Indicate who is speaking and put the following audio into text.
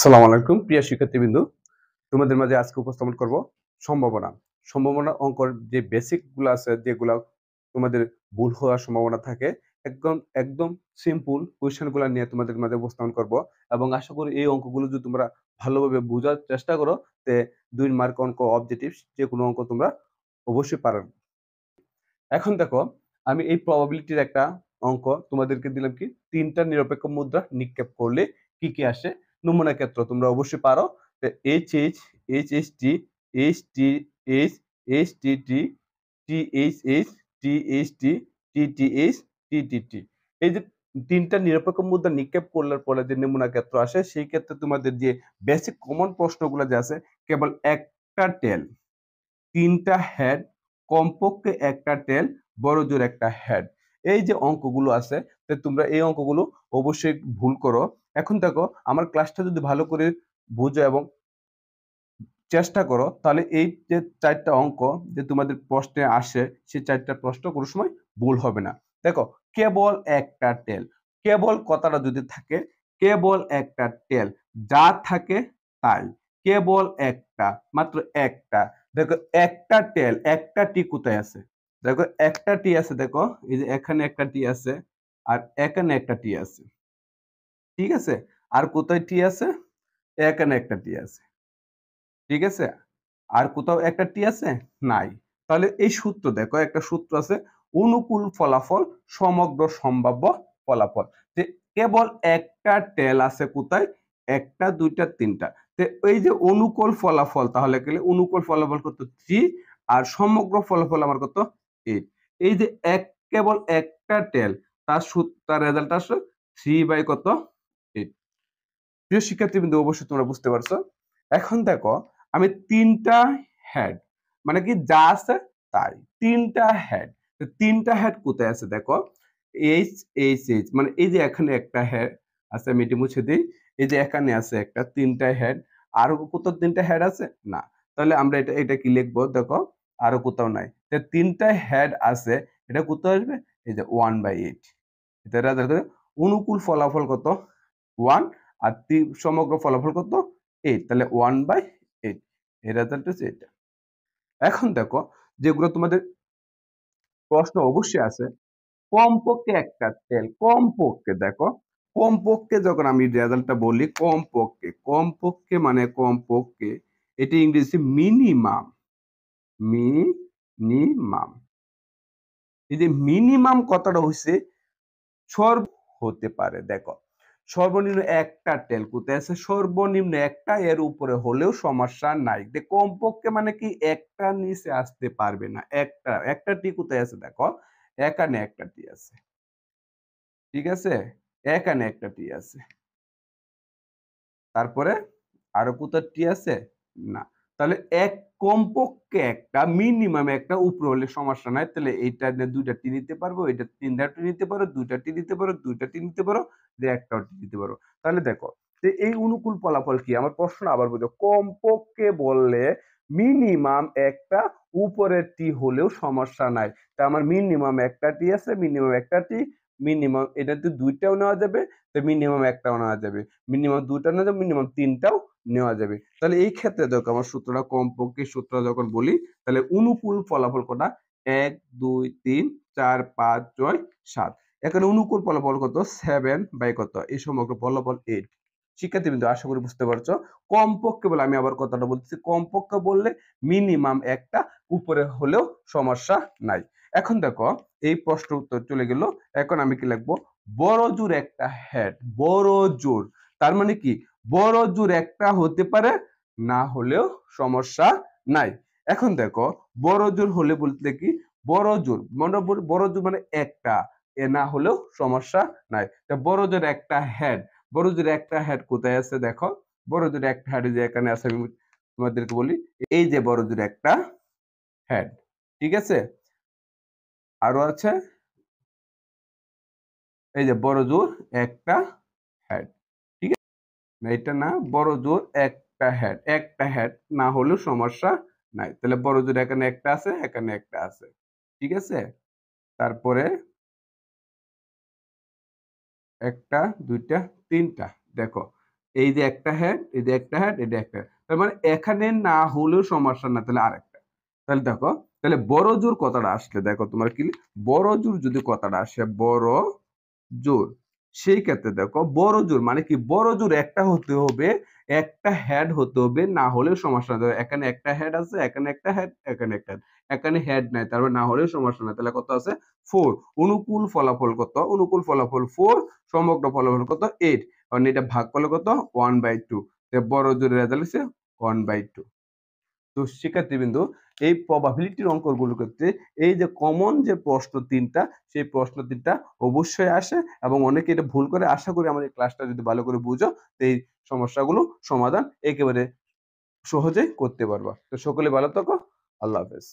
Speaker 1: আসসালামু আলাইকুম প্রিয় শিক্ষার্থীবৃন্দ, তোমাদের মাঝে আজকে উপস্থাপন করব সম্ভাবনা। সম্ভাবনা অঙ্কর যে বেসিক গুলো আছে, যেগুলা তোমাদের ভুল হওয়ার সম্ভাবনা থাকে, একদম একদম সিম্পল কোয়েশ্চেন গুলা নিয়ে তোমাদের মাঝে উপস্থাপন করব। এবং আশা করি এই অঙ্কগুলো যদি তোমরা ভালোভাবে বোঝার চেষ্টা করো, তে 2 মার্ক অঙ্ক অবজেক্টিভ যে কোনো অঙ্ক তোমরা অবশ্যই পারবে। এখন দেখো, আমি এই প্রবাবিলিটির একটা অঙ্ক তোমাদেরকে দিলাম, কি 3টা নিরপেক্ষ মুদ্রা নিক্ষেপ করলে কি কি আসে। নমুনা ক্ষেত্র তোমরা অবশ্যই পারো। H H, H H T, H T H, H T T, T H H, T H T, T T H, T T T. এই যে 3টা নিরপেক্ষ মুদ্রা নিক্ষেপ করলে পরে যে নমুনা ক্ষেত্র আসে, সেই ক্ষেত্রে তোমাদের যে বেসিক কমন প্রশ্নগুলো যে আছে, কেবল একটা টেল, 3টা হেড, কমপক্ষে একটা টেল, বড় জোর একটা হেড। এই যে অঙ্কগুলো আছে, তো তোমরা এই অঙ্কগুলো অবশ্যই ভুল করো। এখন দেখো, আমার ক্লাসটা যদি ভালো করে বুঝো এবং চেষ্টা করো, তাহলে এই যে 4টা অঙ্ক যে তোমাদের প্রশ্নে আসে, সেই 4টা প্রশ্ন কোনো সময় ভুল হবে না। দেখো, কেবল একটা টেল, কেবল কথাটা যদি থাকে, কেবল একটা টেল, যা থাকে তাই, কেবল একটা, মাত্র একটা। দেখো, একটা টেল, একটা টি কোথায় আছে? দেখো, একটা টি আছে, দেখো এই যে এখানে একটা টি আছে, আর এখানে একটা টি আছে, ঠিক আছে? আর কোথায় টি আছে? এখানে একটা টি আছে, ঠিক আছে? আর কোথাও একটা টি আছে? নাই। তাহলে এই সূত্র দেখো, একটা সূত্র আছে, অনুকূল ফলাফল সমগ্র সম্ভাব্য ফলাফল। যে কেবল একটা টেল আছে কোথায়? একটা, দুইটা, তিনটা। তো এই যে অনুকূল ফলাফল, তাহলে গেলে অনুকূল ফলাফল কত? 3। আর সমগ্র ফলাফল আমার কত? 8। এই যে কেবল একটা টেল, তার রেজাল্ট আসলে 3 বাই কত? 8। প্রিয় শিক্ষার্থীবৃন্দ, অবশ্যই তোমরা বুঝতে পারছো। এখন দেখো, আমি 3টা হেড, মানে কি যা আছে তাই, 3টা হেড। 3টা হেড কোথায় আছে? দেখো, এইচ এইচ এইচ, মানে এই যে এখানে একটা হেড আছে, আমি এটি মুছে দিই। এই যে এখানে আছে একটা, 3টা হেড। আর কোথাও 3টা হেড আছে না? তাহলে আমরা এটা এটা কি লিখবো? দেখো, আরো কোথাও নাই। 3টা হেড আছে, এটা কোথায় আসবে? এই যে 1/8। এটা রেজাল্ট অনুকূল ফলাফল কত? 1। আর সমগ্র ফলাফল কত? 8। তাহলে 1/8, এর রেজাল্ট হচ্ছে এটা। এখন দেখো, যেগুলো তোমাদের প্রশ্ন অবশ্যই আছে, কমপক্ষে একটা টেল, কমপক্ষে দেখো, কমপক্ষে যখন আমি রেজাল্টটা বলি, কমপক্ষে, কমপক্ষে মানে কমপক্ষে, এটি ইংরেজি মিনিমাম, মিনিমাম। এই যে মিনিমাম কথাটা হচ্ছে সর্ব হতে পারে। দেখো, সর্বনিম্ন একটা টেল কোথায় আছে? সর্বনিম্ন একটা, এর উপরে হলেও সমস্যা নাই। কমপক্ষে মানে কি একটা নিচে আসতে পারবে না। একটা, একটা টি কোথায় আছে? দেখো, এখানে একটা টি আছে, ঠিক আছে? এখানে একটা টি আছে, তারপরে আরো কোথাও টি আছে? না। তাহলে কমপক্ষে একটা, মিনিমাম একটা, উপরে হলে সমস্যা নাই। তাহলে এইটা নিয়ে 2টা টি নিতে পারবো, এটা 3টা টি নিতে পারো, 2টা টি নিতে পারো, 2টা টি নিতে পারো, যে একটাও টি নিতে পারো। তাহলে দেখো, যে এই অনুকূল ফলাফল কি? আমার প্রশ্ন আবার বুঝো, কমপক্ষে বললে মিনিমাম একটা, উপরের টি হলেও সমস্যা নাই। তা আমার মিনিমাম একটা টি আছে, মিনিমাম একটা টি, মিনিমাম এটাতে 2টাও নেওয়া যাবে, তো মিনিমাম একটাও নেওয়া যাবে, মিনিমাম 2টা নেওয়া যাবে, মিনিমাম 3টাও নেওয়া যাবে। তাহলে এই ক্ষেত্রে দেখো, আমার সূত্রটা কমপক্ষে সূত্র যখন বলি, তাহলে অনুকূল ফলাফল কটা? 1 2 3 4 5 6 7। এখানে অনুকূল ফলাফল কত? 7 বাই কত? এই সমগ্র ফলাফল 8। শিক্ষার্থীবৃন্দ, আশা করি বুঝতে পারছো। কমপক্ষে বলে, আমি আবার কথাটা বলতেছি, কমপক্ষে বললে মিনিমাম একটা, উপরে হলেও সমস্যা নাই। এখন দেখো, এই প্রশ্ন উত্তর চলে গেল। এখন আমি কি লিখবো? বড় জোর একটা হেড, বড় জোর, তার মানে কি বড় জোর একটা হতে পারে, না হলেও সমস্যা নাই। এখন দেখো, বড় জোর হলে বলতে কি, বড় জোর মানে বড় জোর মানে একটা, এ না হলেও সমস্যা নাই। বড় জোর একটা হেড, বড় জোর একটা হেড কোথায় আছে? দেখো, বড় জোর একটা হেড যে এখানে আছে, আমি তোমাদেরকে বলি, এই যে বড় জোর একটা হেড, ঠিক আছে? আরো আছে, এই যে বড় জোর একটা হেড, ঠিক আছে? না, এটা না, বড় জোর একটা হেড, একটা হেড না হলেও সমস্যা নাই। তাহলে বড় জোর এখানে একটা আছে, এখানে একটা আছে, ঠিক আছে? তারপরে একটা, দুইটা, তিনটা। দেখো, এই যে একটা হেড, এই যে একটা হেড, এটা একটা হেড। তার মানে এখানে না হলেও সমস্যা না, তাহলে আরেকটা। তাহলে দেখো, তাহলে বড় জোর কথাটা আসলে দেখো তোমার কি বড় জোর যদি কথাটা আসে বড় জোর, সেই ক্ষেত্রে দেখো বড় জোর মানে কি বড় জোর একটা হতে হবে, একটা হেড হতে হবে, না হলেও সমস্যা নেই। এখানে একটা হেড আছে, এখানে একটা হেড, এখানে একটা হেড, এখানে হেড নাই, তারপর না হলেও সমস্যা নাই, তাহলে কত আছে 4। অনুকূল ফলাফল কত? অনুকূল ফলাফল 4, সমগ্র ফলাফল কত 8। কারণ এটা ভাগ করলে কত 1/2। বড় জোরের রেজাল্ট হচ্ছে 1/2। তো শিক্ষার্থীবৃন্দ, এই প্রবাবিলিটির অঙ্কগুলোর ক্ষেত্রে এই যে কমন যে প্রশ্ন ৩টা, সেই প্রশ্ন ৩টা অবশ্যই আসে এবং অনেকে এটা ভুল করে। আশা করি আমার এই ক্লাসটা যদি ভালো করে বুঝো, তো এই সমস্যাগুলো সমাধান একেবারে সহজেই করতে পারবা। তো সকলে ভালো থাকো। আল্লাহ হাফেজ।